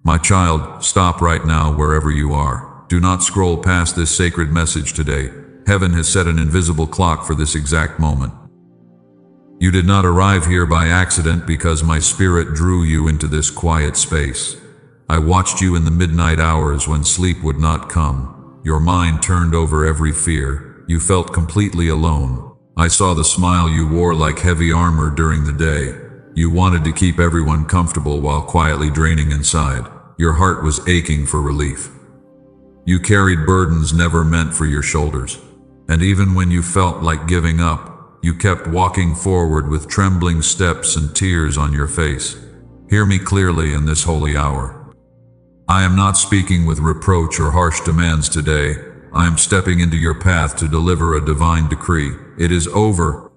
My child, stop right now wherever you are. Do not scroll past this sacred message today. Heaven has set an invisible clock for this exact moment. You did not arrive here by accident because my spirit drew you into this quiet space. I watched you in the midnight hours when sleep would not come. Your mind turned over every fear. You felt completely alone. I saw the smile you wore like heavy armor during the day. You wanted to keep everyone comfortable while quietly draining inside. Your heart was aching for relief. You carried burdens never meant for your shoulders. And even when you felt like giving up, you kept walking forward with trembling steps and tears on your face. Hear me clearly in this holy hour. I am not speaking with reproach or harsh demands today. I am stepping into your path to deliver a divine decree. It is over.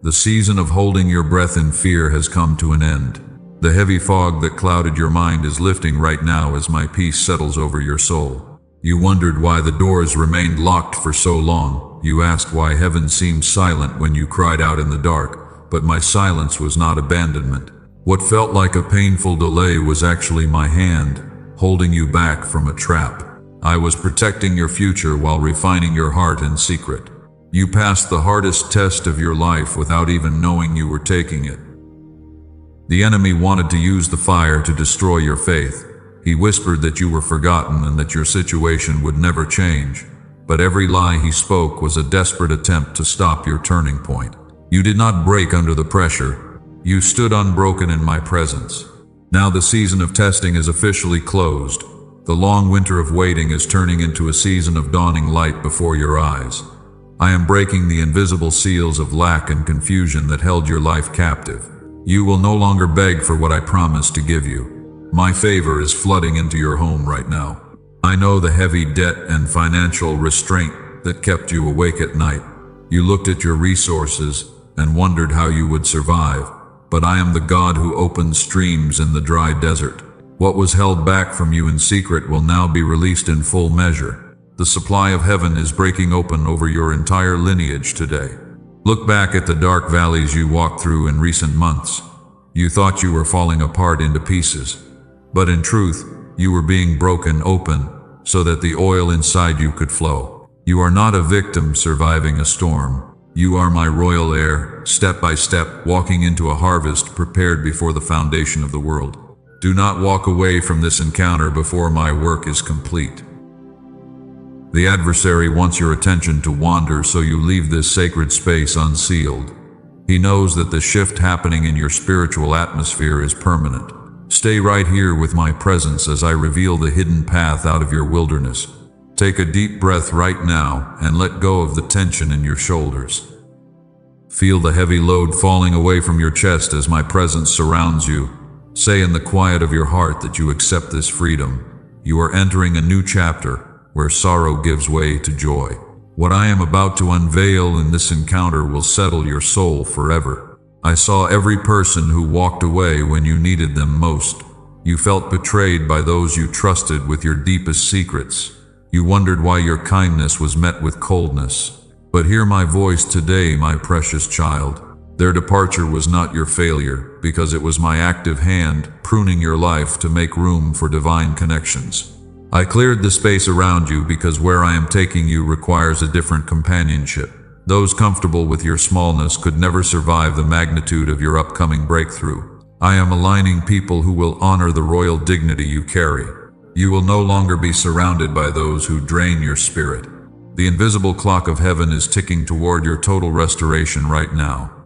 The season of holding your breath in fear has come to an end. The heavy fog that clouded your mind is lifting right now as my peace settles over your soul. You wondered why the doors remained locked for so long. You asked why heaven seemed silent when you cried out in the dark, but my silence was not abandonment. What felt like a painful delay was actually my hand, holding you back from a trap. I was protecting your future while refining your heart in secret. You passed the hardest test of your life without even knowing you were taking it. The enemy wanted to use the fire to destroy your faith. He whispered that you were forgotten and that your situation would never change. But every lie he spoke was a desperate attempt to stop your turning point. You did not break under the pressure. You stood unbroken in my presence. Now the season of testing is officially closed. The long winter of waiting is turning into a season of dawning light before your eyes. I am breaking the invisible seals of lack and confusion that held your life captive. You will no longer beg for what I promised to give you. My favor is flooding into your home right now. I know the heavy debt and financial restraint that kept you awake at night. You looked at your resources and wondered how you would survive. But I am the God who opens streams in the dry desert. What was held back from you in secret will now be released in full measure. The supply of heaven is breaking open over your entire lineage today. Look back at the dark valleys you walked through in recent months. You thought you were falling apart into pieces. But in truth, you were being broken open so that the oil inside you could flow. You are not a victim surviving a storm. You are my royal heir, step by step, walking into a harvest prepared before the foundation of the world. Do not walk away from this encounter before my work is complete. The adversary wants your attention to wander, so you leave this sacred space unsealed. He knows that the shift happening in your spiritual atmosphere is permanent. Stay right here with my presence as I reveal the hidden path out of your wilderness. Take a deep breath right now and let go of the tension in your shoulders. Feel the heavy load falling away from your chest as my presence surrounds you. Say in the quiet of your heart that you accept this freedom. You are entering a new chapter where sorrow gives way to joy. What I am about to unveil in this encounter will settle your soul forever. I saw every person who walked away when you needed them most. You felt betrayed by those you trusted with your deepest secrets. You wondered why your kindness was met with coldness. But hear my voice today, my precious child. Their departure was not your failure, because it was my active hand pruning your life to make room for divine connections. I cleared the space around you because where I am taking you requires a different companionship. Those comfortable with your smallness could never survive the magnitude of your upcoming breakthrough. I am aligning people who will honor the royal dignity you carry. You will no longer be surrounded by those who drain your spirit. The invisible clock of heaven is ticking toward your total restoration right now.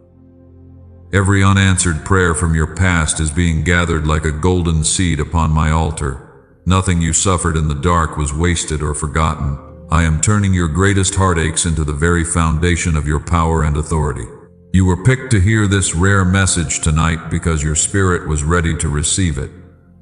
Every unanswered prayer from your past is being gathered like a golden seed upon my altar. Nothing you suffered in the dark was wasted or forgotten. I am turning your greatest heartaches into the very foundation of your power and authority. You were picked to hear this rare message tonight because your spirit was ready to receive it.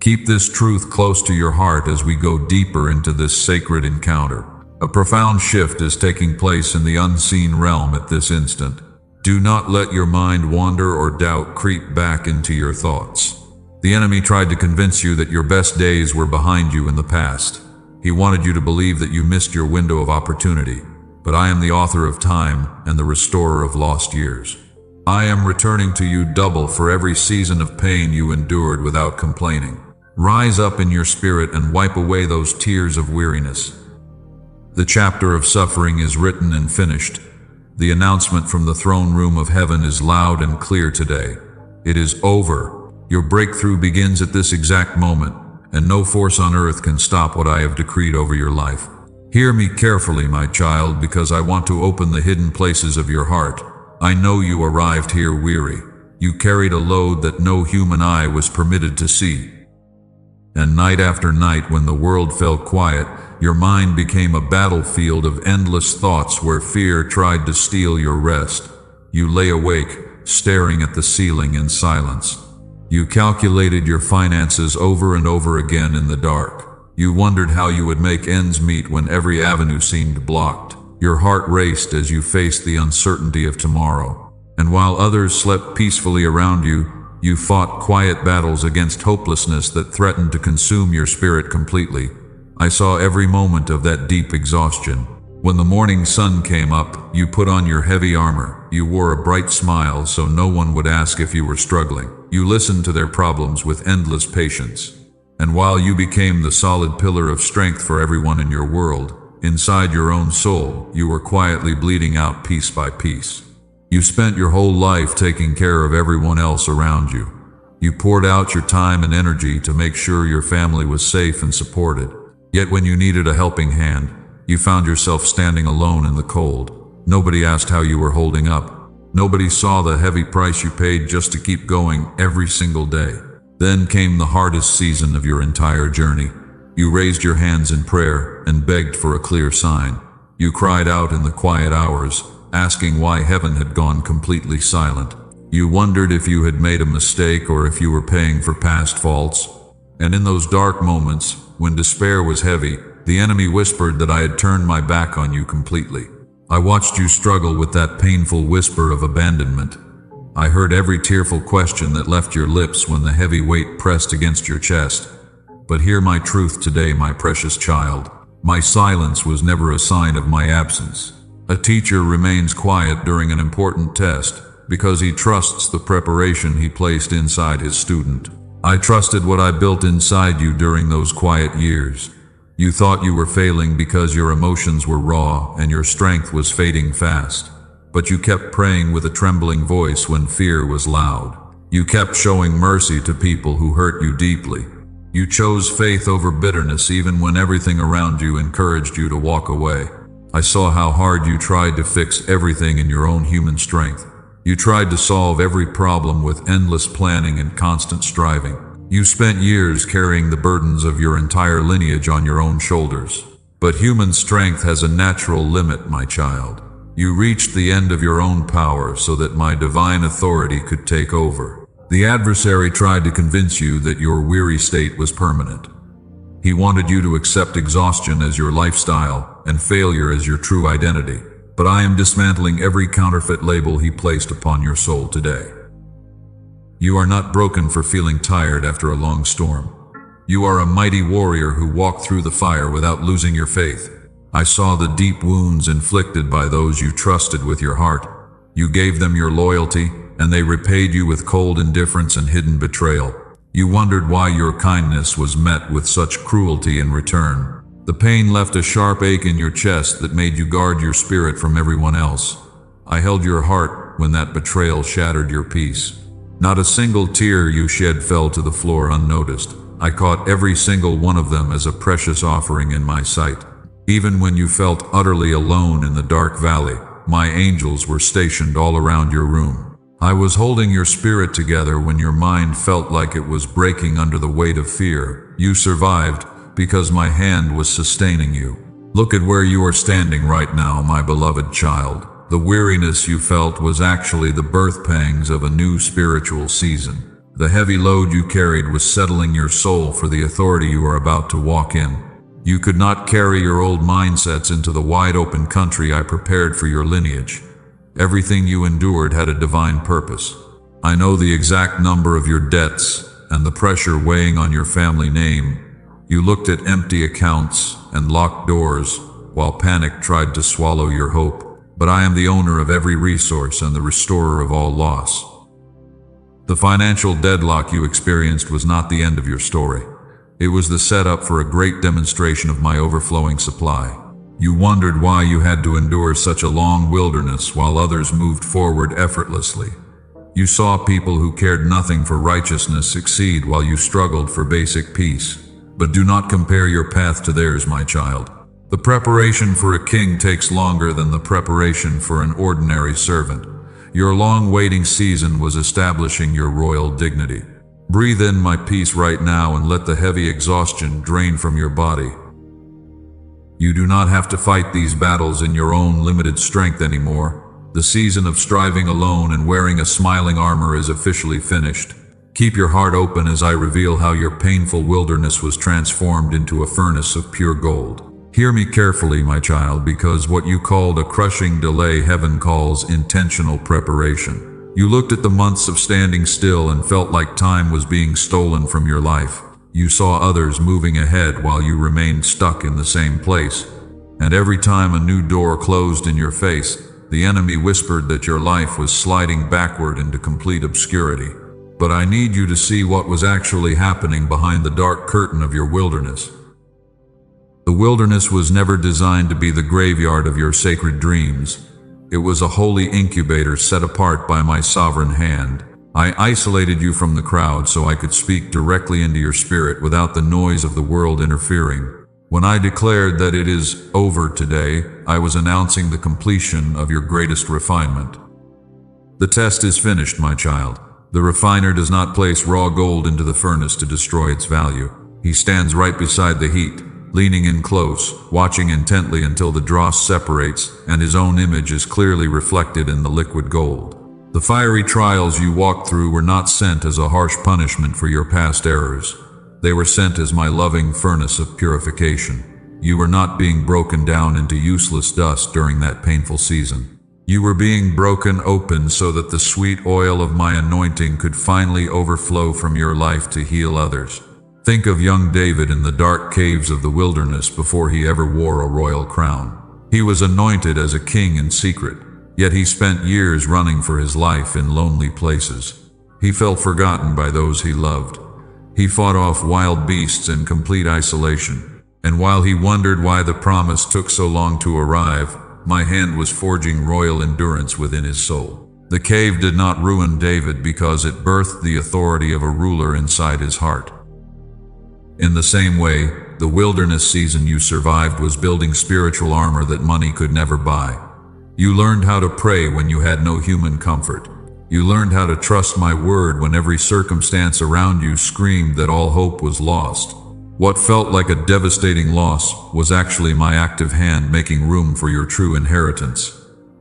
Keep this truth close to your heart as we go deeper into this sacred encounter. A profound shift is taking place in the unseen realm at this instant. Do not let your mind wander or doubt creep back into your thoughts. The enemy tried to convince you that your best days were behind you in the past. He wanted you to believe that you missed your window of opportunity, but I am the author of time and the restorer of lost years. I am returning to you double for every season of pain you endured without complaining. Rise up in your spirit and wipe away those tears of weariness. The chapter of suffering is written and finished. The announcement from the throne room of heaven is loud and clear today. It is over. Your breakthrough begins at this exact moment, and no force on earth can stop what I have decreed over your life. Hear me carefully, my child, because I want to open the hidden places of your heart. I know you arrived here weary. You carried a load that no human eye was permitted to see. And night after night, when the world fell quiet, your mind became a battlefield of endless thoughts where fear tried to steal your rest. You lay awake, staring at the ceiling in silence. You calculated your finances over and over again in the dark. You wondered how you would make ends meet when every avenue seemed blocked. Your heart raced as you faced the uncertainty of tomorrow. And while others slept peacefully around you, you fought quiet battles against hopelessness that threatened to consume your spirit completely. I saw every moment of that deep exhaustion. When the morning sun came up, you put on your heavy armor. You wore a bright smile so no one would ask if you were struggling. You listened to their problems with endless patience. And while you became the solid pillar of strength for everyone in your world, inside your own soul, you were quietly bleeding out piece by piece. You spent your whole life taking care of everyone else around you. You poured out your time and energy to make sure your family was safe and supported. Yet when you needed a helping hand, you found yourself standing alone in the cold. Nobody asked how you were holding up. Nobody saw the heavy price you paid just to keep going every single day. Then came the hardest season of your entire journey. You raised your hands in prayer and begged for a clear sign. You cried out in the quiet hours, asking why heaven had gone completely silent. You wondered if you had made a mistake or if you were paying for past faults. And in those dark moments, when despair was heavy, the enemy whispered that I had turned my back on you completely. I watched you struggle with that painful whisper of abandonment. I heard every tearful question that left your lips when the heavy weight pressed against your chest. But hear my truth today, my precious child. My silence was never a sign of my absence. A teacher remains quiet during an important test because he trusts the preparation he placed inside his student. I trusted what I built inside you during those quiet years. You thought you were failing because your emotions were raw and your strength was fading fast. But you kept praying with a trembling voice when fear was loud. You kept showing mercy to people who hurt you deeply. You chose faith over bitterness even when everything around you encouraged you to walk away. I saw how hard you tried to fix everything in your own human strength. You tried to solve every problem with endless planning and constant striving. You spent years carrying the burdens of your entire lineage on your own shoulders. But human strength has a natural limit, my child. You reached the end of your own power so that my divine authority could take over. The adversary tried to convince you that your weary state was permanent. He wanted you to accept exhaustion as your lifestyle and failure as your true identity. But I am dismantling every counterfeit label he placed upon your soul today. You are not broken for feeling tired after a long storm. You are a mighty warrior who walked through the fire without losing your faith. I saw the deep wounds inflicted by those you trusted with your heart. You gave them your loyalty, and they repaid you with cold indifference and hidden betrayal. You wondered why your kindness was met with such cruelty in return. The pain left a sharp ache in your chest that made you guard your spirit from everyone else. I held your heart when that betrayal shattered your peace. Not a single tear you shed fell to the floor unnoticed. I caught every single one of them as a precious offering in my sight. Even when you felt utterly alone in the dark valley, my angels were stationed all around your room. I was holding your spirit together when your mind felt like it was breaking under the weight of fear. You survived because my hand was sustaining you. Look at where you are standing right now, my beloved child. The weariness you felt was actually the birth pangs of a new spiritual season. The heavy load you carried was settling your soul for the authority you are about to walk in. You could not carry your old mindsets into the wide-open country I prepared for your lineage. Everything you endured had a divine purpose. I know the exact number of your debts and the pressure weighing on your family name. You looked at empty accounts and locked doors while panic tried to swallow your hope. But I am the owner of every resource and the restorer of all loss. The financial deadlock you experienced was not the end of your story. It was the setup for a great demonstration of my overflowing supply. You wondered why you had to endure such a long wilderness while others moved forward effortlessly. You saw people who cared nothing for righteousness succeed while you struggled for basic peace. But do not compare your path to theirs, my child. The preparation for a king takes longer than the preparation for an ordinary servant. Your long waiting season was establishing your royal dignity. Breathe in my peace right now and let the heavy exhaustion drain from your body. You do not have to fight these battles in your own limited strength anymore. The season of striving alone and wearing a smiling armor is officially finished. Keep your heart open as I reveal how your painful wilderness was transformed into a furnace of pure gold. Hear me carefully, my child, because what you called a crushing delay, heaven calls intentional preparation. You looked at the months of standing still and felt like time was being stolen from your life. You saw others moving ahead while you remained stuck in the same place. And every time a new door closed in your face, the enemy whispered that your life was sliding backward into complete obscurity. But I need you to see what was actually happening behind the dark curtain of your wilderness. The wilderness was never designed to be the graveyard of your sacred dreams. It was a holy incubator set apart by my sovereign hand. I isolated you from the crowd so I could speak directly into your spirit without the noise of the world interfering. When I declared that it is over today, I was announcing the completion of your greatest refinement. The test is finished, my child. The refiner does not place raw gold into the furnace to destroy its value. He stands right beside the heat, leaning in close, watching intently until the dross separates and his own image is clearly reflected in the liquid gold. The fiery trials you walked through were not sent as a harsh punishment for your past errors. They were sent as my loving furnace of purification. You were not being broken down into useless dust during that painful season. You were being broken open so that the sweet oil of my anointing could finally overflow from your life to heal others. Think of young David in the dark caves of the wilderness before he ever wore a royal crown. He was anointed as a king in secret, yet he spent years running for his life in lonely places. He felt forgotten by those he loved. He fought off wild beasts in complete isolation. And while he wondered why the promise took so long to arrive, my hand was forging royal endurance within his soul. The cave did not ruin David because it birthed the authority of a ruler inside his heart. In the same way, the wilderness season you survived was building spiritual armor that money could never buy. You learned how to pray when you had no human comfort. You learned how to trust my word when every circumstance around you screamed that all hope was lost. What felt like a devastating loss was actually my active hand making room for your true inheritance.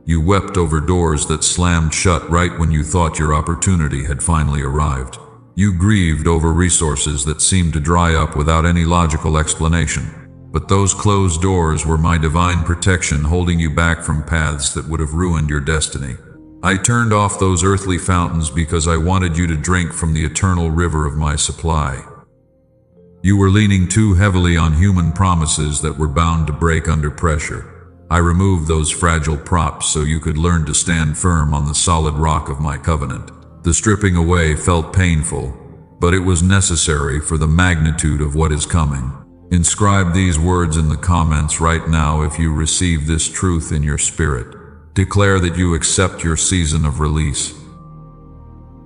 You wept over doors that slammed shut right when you thought your opportunity had finally arrived. You grieved over resources that seemed to dry up without any logical explanation. But those closed doors were my divine protection holding you back from paths that would have ruined your destiny. I turned off those earthly fountains because I wanted you to drink from the eternal river of my supply. You were leaning too heavily on human promises that were bound to break under pressure. I removed those fragile props so you could learn to stand firm on the solid rock of my covenant. The stripping away felt painful, but it was necessary for the magnitude of what is coming. Inscribe these words in the comments right now if you receive this truth in your spirit. Declare that you accept your season of release.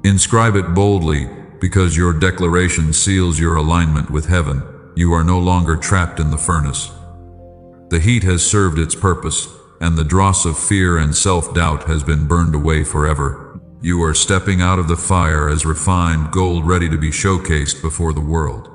Inscribe it boldly, because your declaration seals your alignment with heaven. You are no longer trapped in the furnace. The heat has served its purpose, and the dross of fear and self-doubt has been burned away forever. You are stepping out of the fire as refined gold ready to be showcased before the world.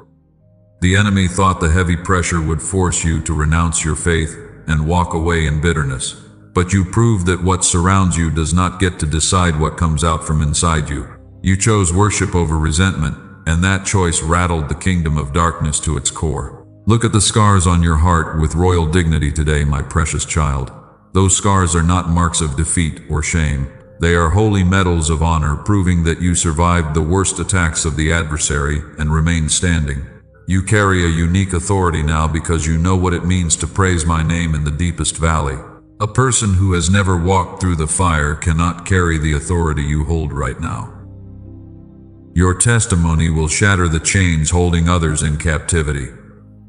The enemy thought the heavy pressure would force you to renounce your faith and walk away in bitterness. But you proved that what surrounds you does not get to decide what comes out from inside you. You chose worship over resentment, and that choice rattled the kingdom of darkness to its core. Look at the scars on your heart with royal dignity today, my precious child. Those scars are not marks of defeat or shame. They are holy medals of honor, proving that you survived the worst attacks of the adversary and remained standing. You carry a unique authority now because you know what it means to praise my name in the deepest valley. A person who has never walked through the fire cannot carry the authority you hold right now. Your testimony will shatter the chains holding others in captivity.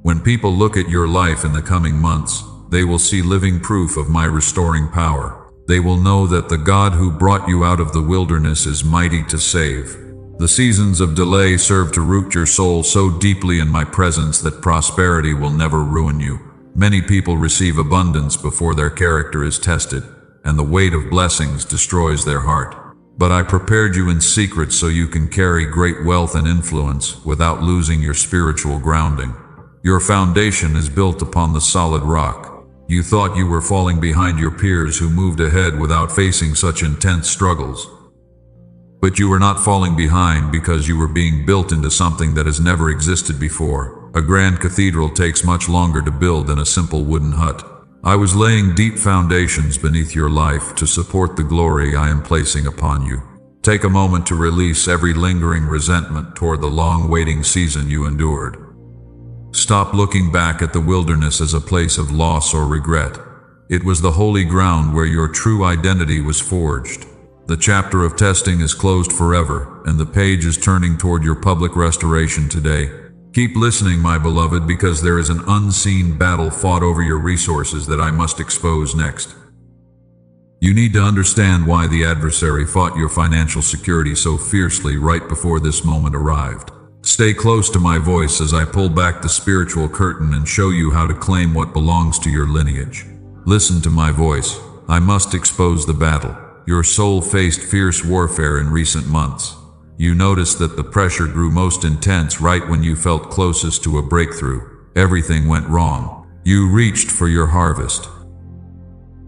When people look at your life in the coming months, they will see living proof of my restoring power. They will know that the God who brought you out of the wilderness is mighty to save. The seasons of delay serve to root your soul so deeply in my presence that prosperity will never ruin you. Many people receive abundance before their character is tested, and the weight of blessings destroys their heart. But I prepared you in secret so you can carry great wealth and influence without losing your spiritual grounding. Your foundation is built upon the solid rock. You thought you were falling behind your peers who moved ahead without facing such intense struggles. But you were not falling behind because you were being built into something that has never existed before. A grand cathedral takes much longer to build than a simple wooden hut. I was laying deep foundations beneath your life to support the glory I am placing upon you. Take a moment to release every lingering resentment toward the long waiting season you endured. Stop looking back at the wilderness as a place of loss or regret. It was the holy ground where your true identity was forged. The chapter of testing is closed forever, and the page is turning toward your public restoration today. Keep listening, my beloved, because there is an unseen battle fought over your resources that I must expose next. You need to understand why the adversary fought your financial security so fiercely right before this moment arrived. Stay close to my voice as I pull back the spiritual curtain and show you how to claim what belongs to your lineage. Listen to my voice. I must expose the battle. Your soul faced fierce warfare in recent months. You noticed that the pressure grew most intense right when you felt closest to a breakthrough. Everything went wrong. You reached for your harvest.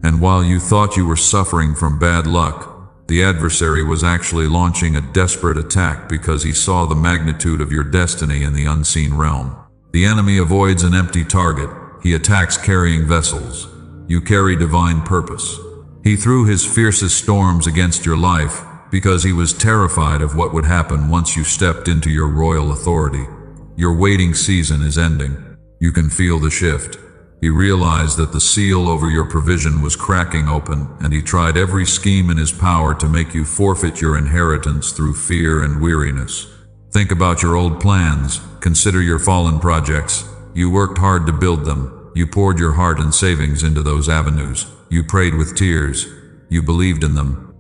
And while you thought you were suffering from bad luck, the adversary was actually launching a desperate attack because he saw the magnitude of your destiny in the unseen realm. The enemy avoids an empty target. He attacks carrying vessels. You carry divine purpose. He threw his fiercest storms against your life because he was terrified of what would happen once you stepped into your royal authority. Your waiting season is ending. You can feel the shift. He realized that the seal over your provision was cracking open, and he tried every scheme in his power to make you forfeit your inheritance through fear and weariness. Think about your old plans. Consider your fallen projects. You worked hard to build them. You poured your heart and savings into those avenues. You prayed with tears. You believed in them.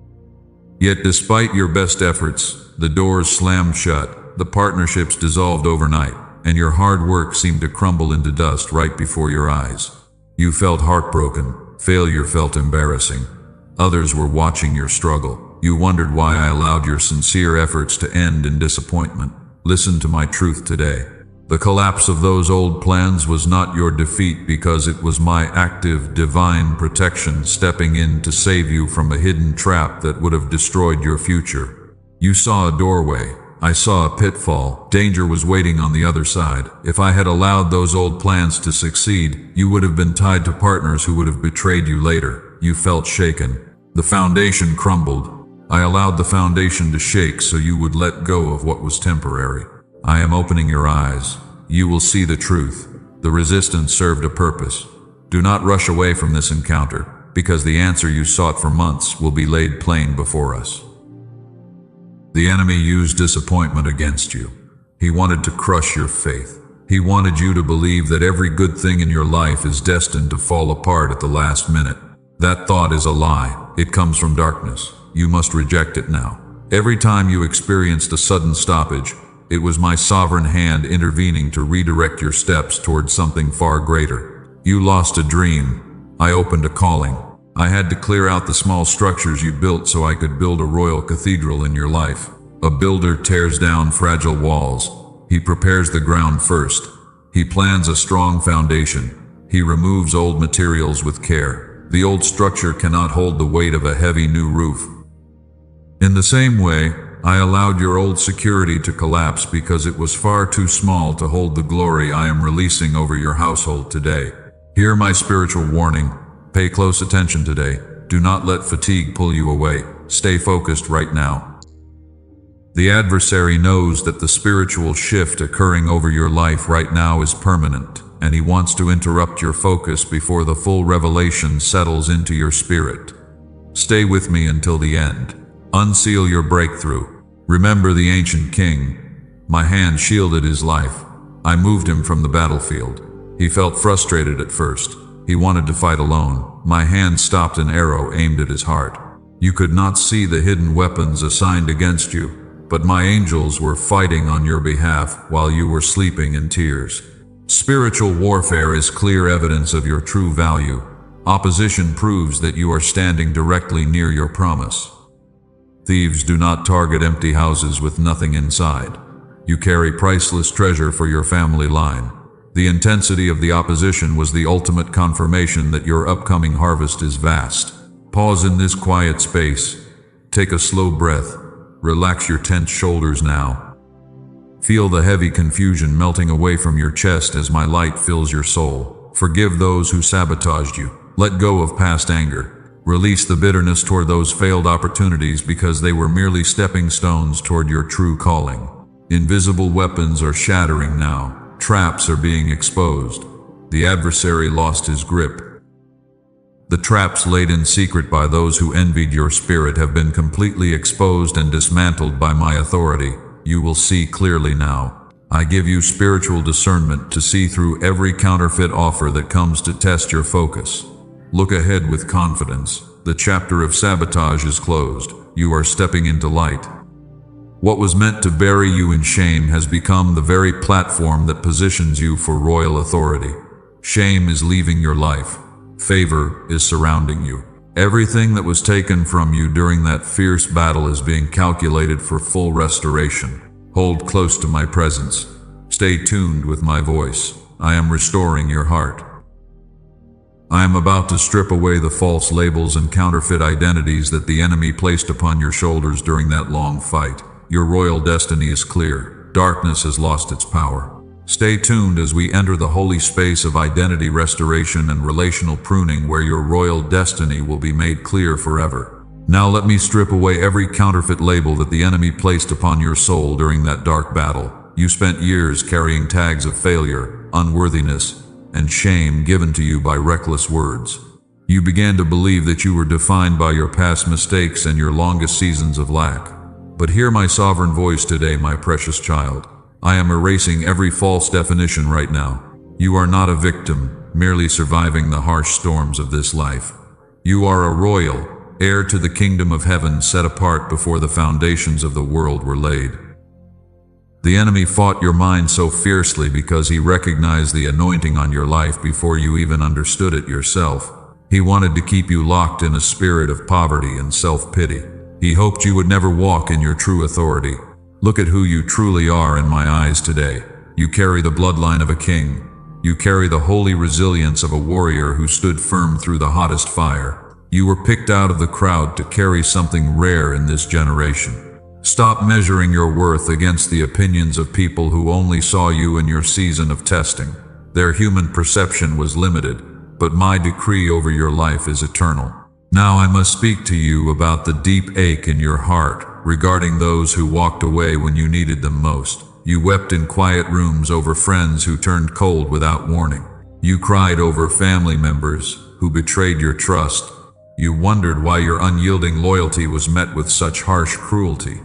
Yet despite your best efforts, the doors slammed shut, the partnerships dissolved overnight, and your hard work seemed to crumble into dust right before your eyes. You felt heartbroken. Failure felt embarrassing. Others were watching your struggle. You wondered why I allowed your sincere efforts to end in disappointment. Listen to my truth today. The collapse of those old plans was not your defeat because it was my active, divine protection stepping in to save you from a hidden trap that would have destroyed your future. You saw a doorway. I saw a pitfall. Danger was waiting on the other side. If I had allowed those old plans to succeed, you would have been tied to partners who would have betrayed you later. You felt shaken. The foundation crumbled. I allowed the foundation to shake so you would let go of what was temporary. I am opening your eyes. You will see the truth. The resistance served a purpose. Do not rush away from this encounter, because the answer you sought for months will be laid plain before us. The enemy used disappointment against you. He wanted to crush your faith. He wanted you to believe that every good thing in your life is destined to fall apart at the last minute. That thought is a lie. It comes from darkness. You must reject it now. Every time you experienced a sudden stoppage, it was my sovereign hand intervening to redirect your steps towards something far greater. You lost a dream. I opened a calling. I had to clear out the small structures you built so I could build a royal cathedral in your life. A builder tears down fragile walls. He prepares the ground first. He plans a strong foundation. He removes old materials with care. The old structure cannot hold the weight of a heavy new roof. In the same way, I allowed your old security to collapse because it was far too small to hold the glory I am releasing over your household today. Hear my spiritual warning. Pay close attention today. Do not let fatigue pull you away. Stay focused right now. The adversary knows that the spiritual shift occurring over your life right now is permanent, and he wants to interrupt your focus before the full revelation settles into your spirit. Stay with me until the end. Unseal your breakthrough. Remember the ancient king. My hand shielded his life. I moved him from the battlefield. He felt frustrated at first. He wanted to fight alone. My hand stopped an arrow aimed at his heart. You could not see the hidden weapons assigned against you, but my angels were fighting on your behalf while you were sleeping in tears. Spiritual warfare is clear evidence of your true value. Opposition proves that you are standing directly near your promise. Thieves do not target empty houses with nothing inside. You carry priceless treasure for your family line. The intensity of the opposition was the ultimate confirmation that your upcoming harvest is vast. Pause in this quiet space. Take a slow breath. Relax your tense shoulders now. Feel the heavy confusion melting away from your chest as my light fills your soul. Forgive those who sabotaged you. Let go of past anger. Release the bitterness toward those failed opportunities because they were merely stepping stones toward your true calling. Invisible weapons are shattering now. Traps are being exposed. The adversary lost his grip. The traps laid in secret by those who envied your spirit have been completely exposed and dismantled by my authority. You will see clearly now. I give you spiritual discernment to see through every counterfeit offer that comes to test your focus. Look ahead with confidence. The chapter of sabotage is closed. You are stepping into light. What was meant to bury you in shame has become the very platform that positions you for royal authority. Shame is leaving your life. Favor is surrounding you. Everything that was taken from you during that fierce battle is being calculated for full restoration. Hold close to my presence. Stay tuned with my voice. I am restoring your heart. I am about to strip away the false labels and counterfeit identities that the enemy placed upon your shoulders during that long fight. Your royal destiny is clear. Darkness has lost its power. Stay tuned as we enter the holy space of identity restoration and relational pruning, where your royal destiny will be made clear forever. Now let me strip away every counterfeit label that the enemy placed upon your soul during that dark battle. You spent years carrying tags of failure, unworthiness, and shame given to you by reckless words. You began to believe that you were defined by your past mistakes and your longest seasons of lack. But hear my sovereign voice today, my precious child. I am erasing every false definition right now. You are not a victim, merely surviving the harsh storms of this life. You are a royal, heir to the kingdom of heaven, set apart before the foundations of the world were laid. The enemy fought your mind so fiercely because he recognized the anointing on your life before you even understood it yourself. He wanted to keep you locked in a spirit of poverty and self-pity. He hoped you would never walk in your true authority. Look at who you truly are in my eyes today. You carry the bloodline of a king. You carry the holy resilience of a warrior who stood firm through the hottest fire. You were picked out of the crowd to carry something rare in this generation. Stop measuring your worth against the opinions of people who only saw you in your season of testing. Their human perception was limited, but my decree over your life is eternal. Now I must speak to you about the deep ache in your heart regarding those who walked away when you needed them most. You wept in quiet rooms over friends who turned cold without warning. You cried over family members who betrayed your trust. You wondered why your unyielding loyalty was met with such harsh cruelty.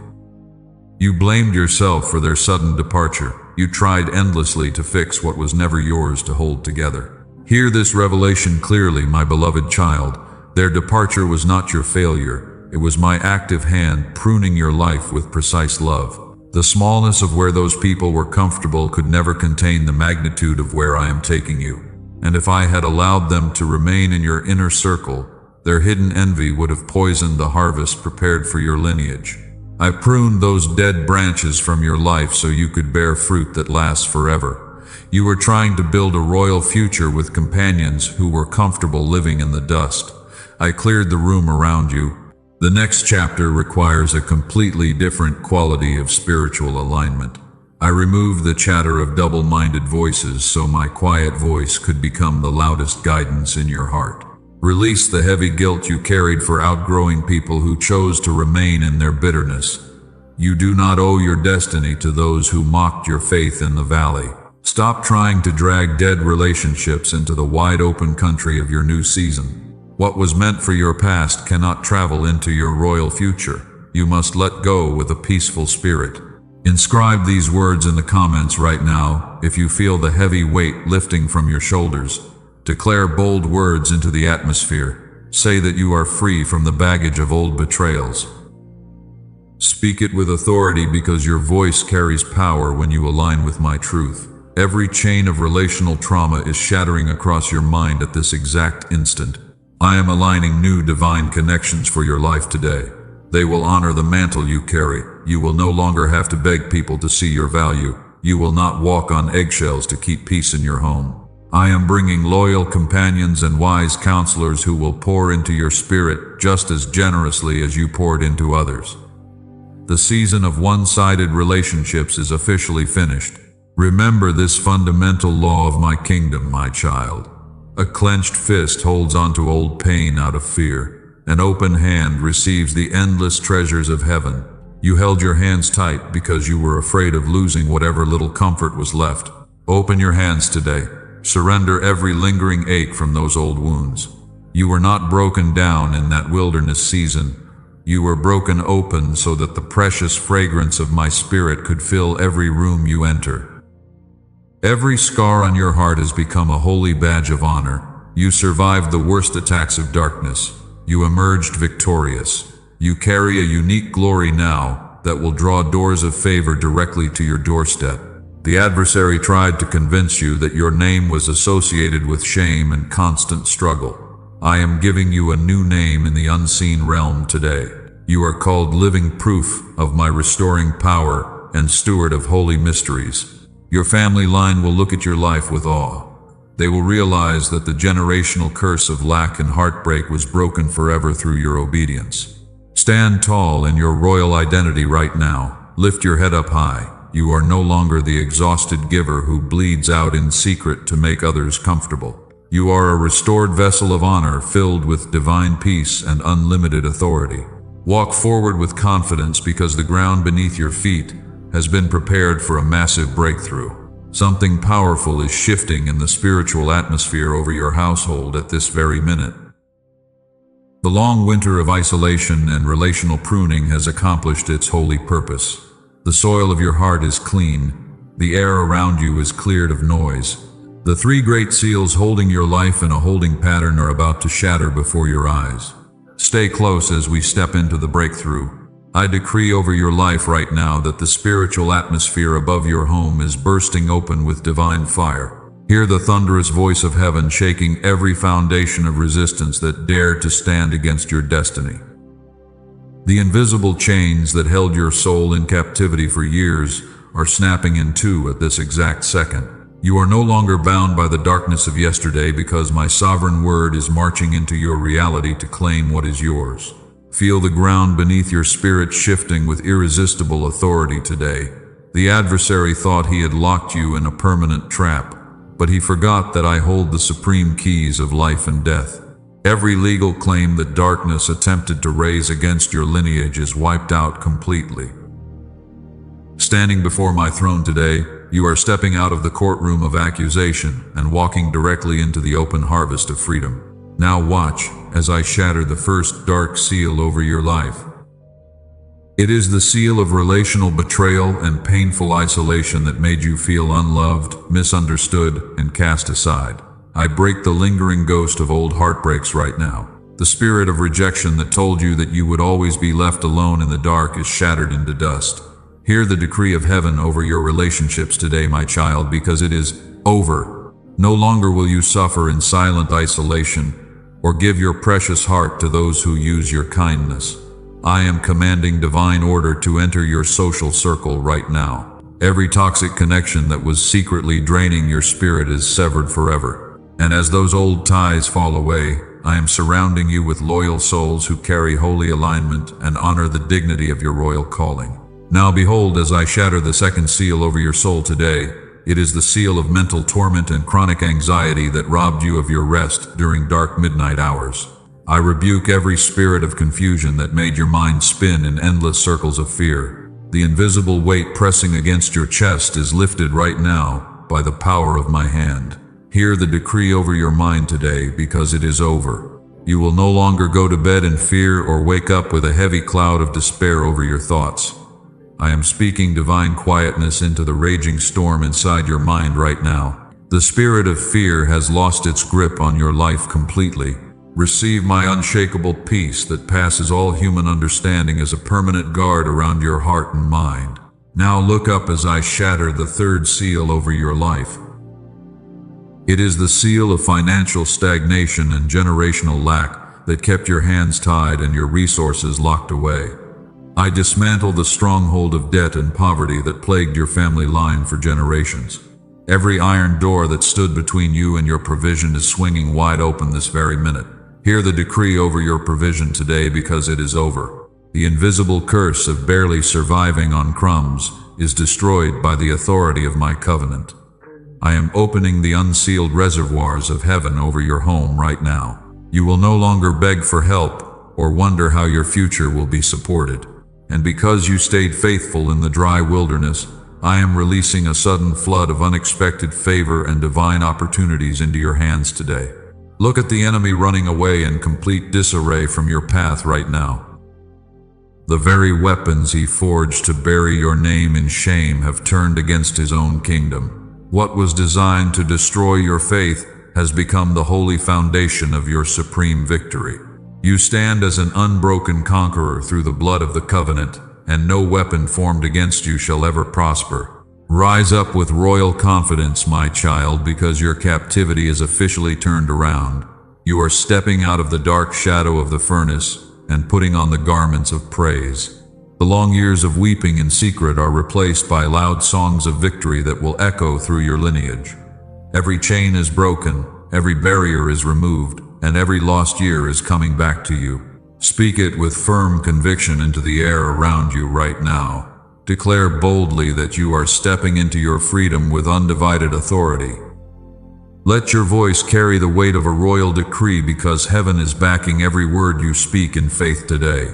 You blamed yourself for their sudden departure. You tried endlessly to fix what was never yours to hold together. Hear this revelation clearly, my beloved child. Their departure was not your failure. It was my active hand pruning your life with precise love. The smallness of where those people were comfortable could never contain the magnitude of where I am taking you. And if I had allowed them to remain in your inner circle, their hidden envy would have poisoned the harvest prepared for your lineage. I pruned those dead branches from your life so you could bear fruit that lasts forever. You were trying to build a royal future with companions who were comfortable living in the dust. I cleared the room around you. The next chapter requires a completely different quality of spiritual alignment. I removed the chatter of double-minded voices so my quiet voice could become the loudest guidance in your heart. Release the heavy guilt you carried for outgrowing people who chose to remain in their bitterness. You do not owe your destiny to those who mocked your faith in the valley. Stop trying to drag dead relationships into the wide-open country of your new season. What was meant for your past cannot travel into your royal future. you must let go with a peaceful spirit. Inscribe these words in the comments right now if you feel the heavy weight lifting from your shoulders. Declare bold words into the atmosphere. Say that you are free from the baggage of old betrayals. Speak it with authority because your voice carries power when you align with my truth. Every chain of relational trauma is shattering across your mind at this exact instant. I am aligning new divine connections for your life today. They will honor the mantle you carry. You will no longer have to beg people to see your value. You will not walk on eggshells to keep peace in your home. I am bringing loyal companions and wise counselors who will pour into your spirit just as generously as you poured into others. The season of one-sided relationships is officially finished. Remember this fundamental law of my kingdom, my child. A clenched fist holds onto old pain out of fear. An open hand receives the endless treasures of heaven. You held your hands tight because you were afraid of losing whatever little comfort was left. Open your hands today. Surrender every lingering ache from those old wounds. You were not broken down in that wilderness season. You were broken open so that the precious fragrance of my spirit could fill every room you enter. Every scar on your heart has become a holy badge of honor. You survived the worst attacks of darkness. You emerged victorious. You carry a unique glory now that will draw doors of favor directly to your doorstep. The adversary tried to convince you that your name was associated with shame and constant struggle. I am giving you a new name in the unseen realm today. You are called living proof of my restoring power and steward of holy mysteries. Your family line will look at your life with awe. They will realize that the generational curse of lack and heartbreak was broken forever through your obedience. Stand tall in your royal identity right now. Lift your head up high. You are no longer the exhausted giver who bleeds out in secret to make others comfortable. You are a restored vessel of honor filled with divine peace and unlimited authority. Walk forward with confidence because the ground beneath your feet has been prepared for a massive breakthrough. Something powerful is shifting in the spiritual atmosphere over your household at this very minute. The long winter of isolation and relational pruning has accomplished its holy purpose. The soil of your heart is clean. The air around you is cleared of noise. The three great seals holding your life in a holding pattern are about to shatter before your eyes. Stay close as we step into the breakthrough. I decree over your life right now that the spiritual atmosphere above your home is bursting open with divine fire. Hear the thunderous voice of heaven shaking every foundation of resistance that dared to stand against your destiny. The invisible chains that held your soul in captivity for years are snapping in two at this exact second. You are no longer bound by the darkness of yesterday because my sovereign word is marching into your reality to claim what is yours. Feel the ground beneath your spirit shifting with irresistible authority today. The adversary thought he had locked you in a permanent trap, but he forgot that I hold the supreme keys of life and death. Every legal claim that darkness attempted to raise against your lineage is wiped out completely. Standing before my throne today, you are stepping out of the courtroom of accusation and walking directly into the open harvest of freedom. Now watch as I shatter the first dark seal over your life. It is the seal of relational betrayal and painful isolation that made you feel unloved, misunderstood, and cast aside. I break the lingering ghost of old heartbreaks right now. The spirit of rejection that told you that you would always be left alone in the dark is shattered into dust. Hear the decree of heaven over your relationships today, my child, because it is over. No longer will you suffer in silent isolation or give your precious heart to those who use your kindness. I am commanding divine order to enter your social circle right now. Every toxic connection that was secretly draining your spirit is severed forever. And as those old ties fall away, I am surrounding you with loyal souls who carry holy alignment and honor the dignity of your royal calling. Now behold, as I shatter the second seal over your soul today, it is the seal of mental torment and chronic anxiety that robbed you of your rest during dark midnight hours. I rebuke every spirit of confusion that made your mind spin in endless circles of fear. The invisible weight pressing against your chest is lifted right now by the power of my hand. Hear the decree over your mind today because it is over. You will no longer go to bed in fear or wake up with a heavy cloud of despair over your thoughts. I am speaking divine quietness into the raging storm inside your mind right now. The spirit of fear has lost its grip on your life completely. Receive my unshakable peace that passes all human understanding as a permanent guard around your heart and mind. Now look up as I shatter the third seal over your life. It is the seal of financial stagnation and generational lack that kept your hands tied and your resources locked away. I dismantle the stronghold of debt and poverty that plagued your family line for generations. Every iron door that stood between you and your provision is swinging wide open this very minute. Hear the decree over your provision today, because it is over. The invisible curse of barely surviving on crumbs is destroyed by the authority of my covenant. I am opening the unsealed reservoirs of heaven over your home right now. You will no longer beg for help or wonder how your future will be supported. And because you stayed faithful in the dry wilderness, I am releasing a sudden flood of unexpected favor and divine opportunities into your hands today. Look at the enemy running away in complete disarray from your path right now. The very weapons he forged to bury your name in shame have turned against his own kingdom. What was designed to destroy your faith has become the holy foundation of your supreme victory. You stand as an unbroken conqueror through the blood of the covenant, and no weapon formed against you shall ever prosper. Rise up with royal confidence, my child, because your captivity is officially turned around. You are stepping out of the dark shadow of the furnace and putting on the garments of praise. The long years of weeping in secret are replaced by loud songs of victory that will echo through your lineage. Every chain is broken, every barrier is removed, and every lost year is coming back to you. Speak it with firm conviction into the air around you right now. Declare boldly that you are stepping into your freedom with undivided authority. Let your voice carry the weight of a royal decree, because heaven is backing every word you speak in faith today.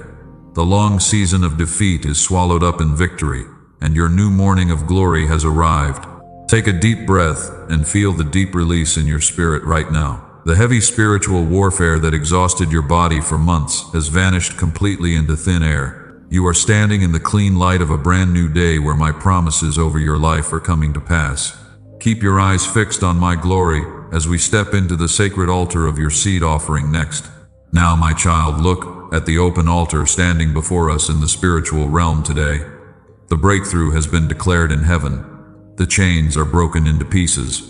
The long season of defeat is swallowed up in victory, and your new morning of glory has arrived. Take a deep breath and feel the deep release in your spirit right now. The heavy spiritual warfare that exhausted your body for months has vanished completely into thin air. You are standing in the clean light of a brand new day where my promises over your life are coming to pass. Keep your eyes fixed on my glory as we step into the sacred altar of your seed offering next. Now, my child, look at the open altar standing before us in the spiritual realm today. The breakthrough has been declared in heaven. The chains are broken into pieces.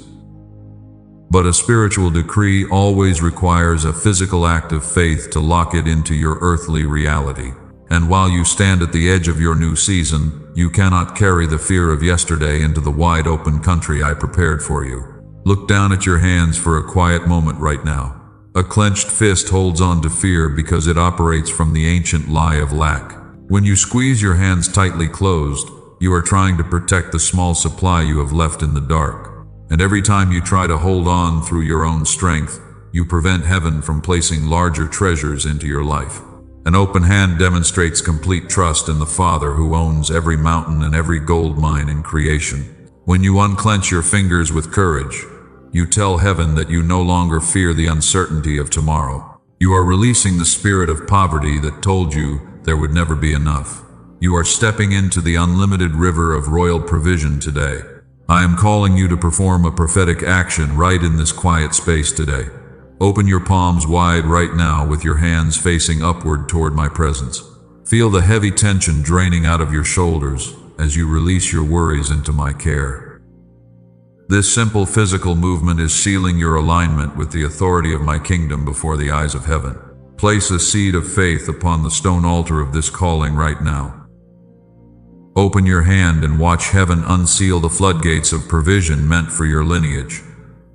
But a spiritual decree always requires a physical act of faith to lock it into your earthly reality. And while you stand at the edge of your new season, you cannot carry the fear of yesterday into the wide open country I prepared for you. Look down at your hands for a quiet moment right now. A clenched fist holds on to fear because it operates from the ancient lie of lack. When you squeeze your hands tightly closed, you are trying to protect the small supply you have left in the dark. And every time you try to hold on through your own strength, you prevent heaven from placing larger treasures into your life. An open hand demonstrates complete trust in the Father who owns every mountain and every gold mine in creation. When you unclench your fingers with courage, you tell heaven that you no longer fear the uncertainty of tomorrow. You are releasing the spirit of poverty that told you there would never be enough. You are stepping into the unlimited river of royal provision today. I am calling you to perform a prophetic action right in this quiet space today. Open your palms wide right now with your hands facing upward toward my presence. Feel the heavy tension draining out of your shoulders as you release your worries into my care. This simple physical movement is sealing your alignment with the authority of my kingdom before the eyes of heaven. Place a seed of faith upon the stone altar of this calling right now. Open your hand and watch heaven unseal the floodgates of provision meant for your lineage.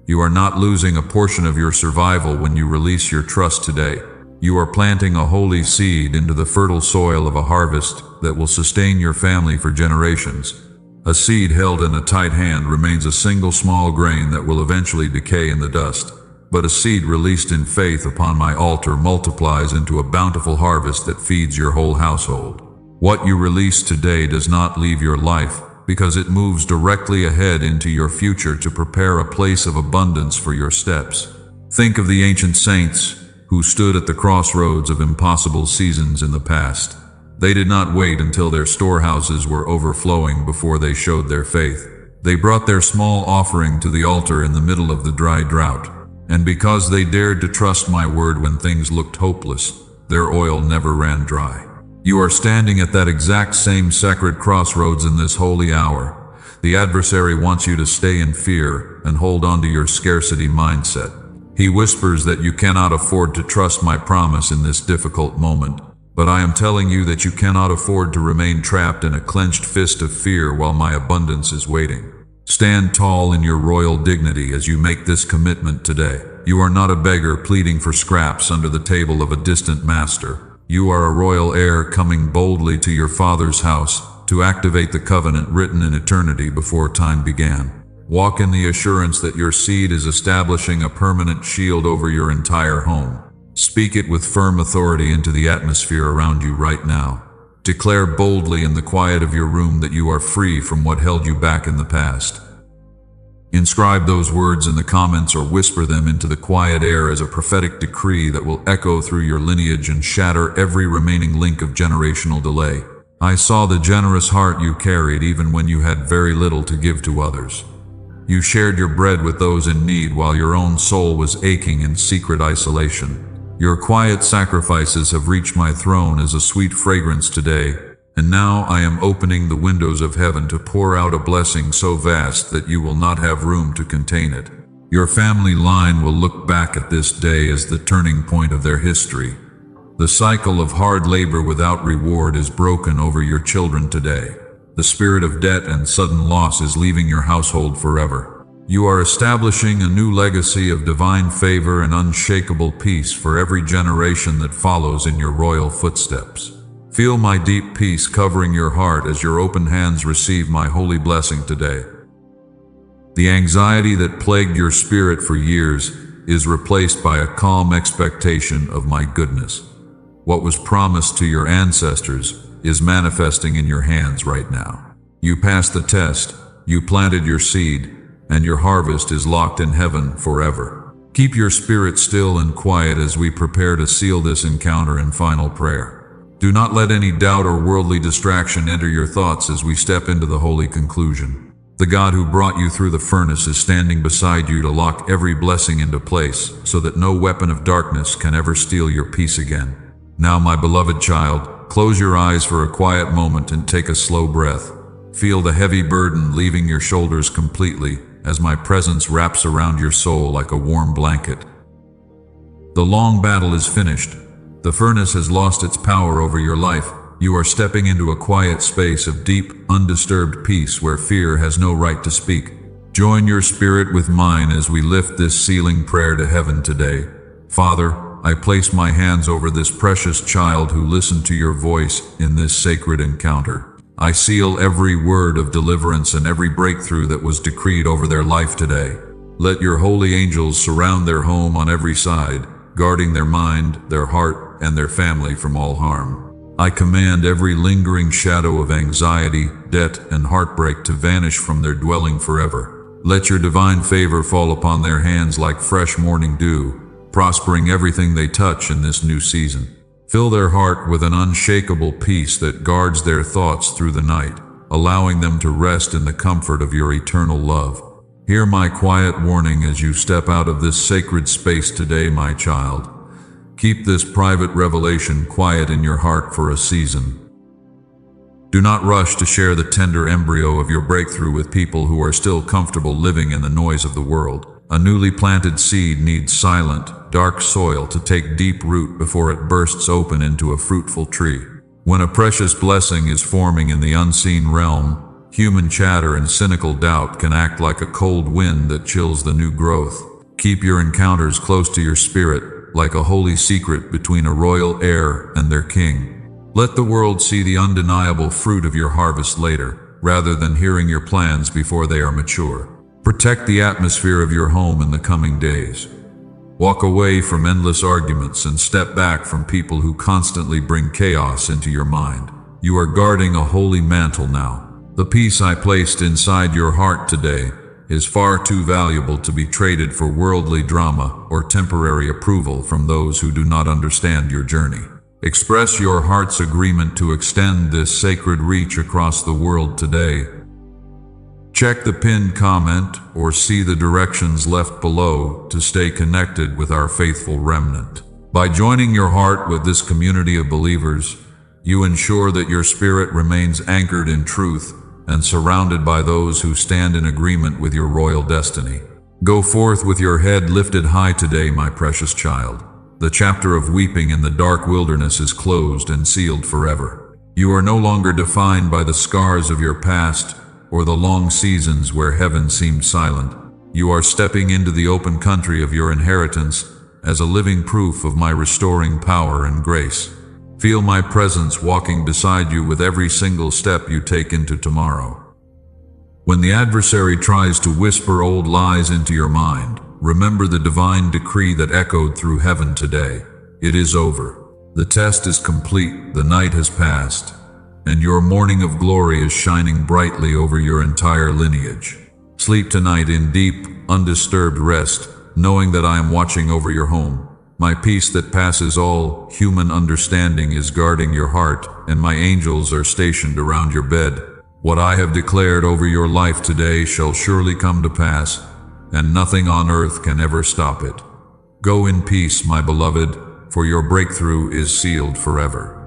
You are not losing a portion of your survival when you release your trust today. You are planting a holy seed into the fertile soil of a harvest that will sustain your family for generations. A seed held in a tight hand remains a single small grain that will eventually decay in the dust. But a seed released in faith upon my altar multiplies into a bountiful harvest that feeds your whole household. What you release today does not leave your life, because it moves directly ahead into your future to prepare a place of abundance for your steps. Think of the ancient saints. who stood at the crossroads of impossible seasons in the past. They did not wait until their storehouses were overflowing before they showed their faith. They brought their small offering to the altar in the middle of the dry drought. And because they dared to trust my word when things looked hopeless, their oil never ran dry. You are standing at that exact same sacred crossroads in this holy hour. The adversary wants you to stay in fear and hold on to your scarcity mindset. He whispers that you cannot afford to trust my promise in this difficult moment. But I am telling you that you cannot afford to remain trapped in a clenched fist of fear while my abundance is waiting. Stand tall in your royal dignity as you make this commitment today. You are not a beggar pleading for scraps under the table of a distant master. You are a royal heir coming boldly to your father's house to activate the covenant written in eternity before time began. Walk in the assurance that your seed is establishing a permanent shield over your entire home. Speak it with firm authority into the atmosphere around you right now. Declare boldly in the quiet of your room that you are free from what held you back in the past. Inscribe those words in the comments or whisper them into the quiet air as a prophetic decree that will echo through your lineage and shatter every remaining link of generational delay. I saw the generous heart you carried even when you had very little to give to others. You shared your bread with those in need while your own soul was aching in secret isolation. Your quiet sacrifices have reached my throne as a sweet fragrance today, and now I am opening the windows of heaven to pour out a blessing so vast that you will not have room to contain it. Your family line will look back at this day as the turning point of their history. The cycle of hard labor without reward is broken over your children today. The spirit of debt and sudden loss is leaving your household forever. You are establishing a new legacy of divine favor and unshakable peace for every generation that follows in your royal footsteps. Feel my deep peace covering your heart as your open hands receive my holy blessing today. The anxiety that plagued your spirit for years is replaced by a calm expectation of my goodness. What was promised to your ancestors is manifesting in your hands right now. You passed the test, you planted your seed, and your harvest is locked in heaven forever. Keep your spirit still and quiet as we prepare to seal this encounter in final prayer. Do not let any doubt or worldly distraction enter your thoughts as we step into the holy conclusion. The God who brought you through the furnace is standing beside you to lock every blessing into place so that no weapon of darkness can ever steal your peace again. Now, my beloved child, close your eyes for a quiet moment and take a slow breath. Feel the heavy burden leaving your shoulders completely as my presence wraps around your soul like a warm blanket. The long battle is finished. The furnace has lost its power over your life. You are stepping into a quiet space of deep, undisturbed peace where fear has no right to speak. Join your spirit with mine as we lift this sealing prayer to heaven today. Father, I place my hands over this precious child who listened to your voice in this sacred encounter. I seal every word of deliverance and every breakthrough that was decreed over their life today. Let your holy angels surround their home on every side, guarding their mind, their heart, and their family from all harm. I command every lingering shadow of anxiety, debt, and heartbreak to vanish from their dwelling forever. Let your divine favor fall upon their hands like fresh morning dew, prospering everything they touch in this new season. Fill their heart with an unshakable peace that guards their thoughts through the night, allowing them to rest in the comfort of your eternal love. Hear my quiet warning as you step out of this sacred space today, my child. Keep this private revelation quiet in your heart for a season. Do not rush to share the tender embryo of your breakthrough with people who are still comfortable living in the noise of the world. A newly planted seed needs silent, dark soil to take deep root before it bursts open into a fruitful tree. When a precious blessing is forming in the unseen realm, human chatter and cynical doubt can act like a cold wind that chills the new growth. Keep your encounters close to your spirit, like a holy secret between a royal heir and their king. Let the world see the undeniable fruit of your harvest later, rather than hearing your plans before they are mature. Protect the atmosphere of your home in the coming days. Walk away from endless arguments and step back from people who constantly bring chaos into your mind. You are guarding a holy mantle now. The peace I placed inside your heart today is far too valuable to be traded for worldly drama or temporary approval from those who do not understand your journey. Express your heart's agreement to extend this sacred reach across the world today. Check the pinned comment or see the directions left below to stay connected with our faithful remnant. By joining your heart with this community of believers, you ensure that your spirit remains anchored in truth and surrounded by those who stand in agreement with your royal destiny. Go forth with your head lifted high today, my precious child. The chapter of weeping in the dark wilderness is closed and sealed forever. You are no longer defined by the scars of your past or the long seasons where heaven seemed silent. You are stepping into the open country of your inheritance as a living proof of my restoring power and grace. Feel my presence walking beside you with every single step you take into tomorrow. When the adversary tries to whisper old lies into your mind, remember the divine decree that echoed through heaven today. It is over. The test is complete, the night has passed, and your morning of glory is shining brightly over your entire lineage. Sleep tonight in deep, undisturbed rest, knowing that I am watching over your home. My peace that passes all human understanding is guarding your heart, and my angels are stationed around your bed. What I have declared over your life today shall surely come to pass, and nothing on earth can ever stop it. Go in peace, my beloved, for your breakthrough is sealed forever.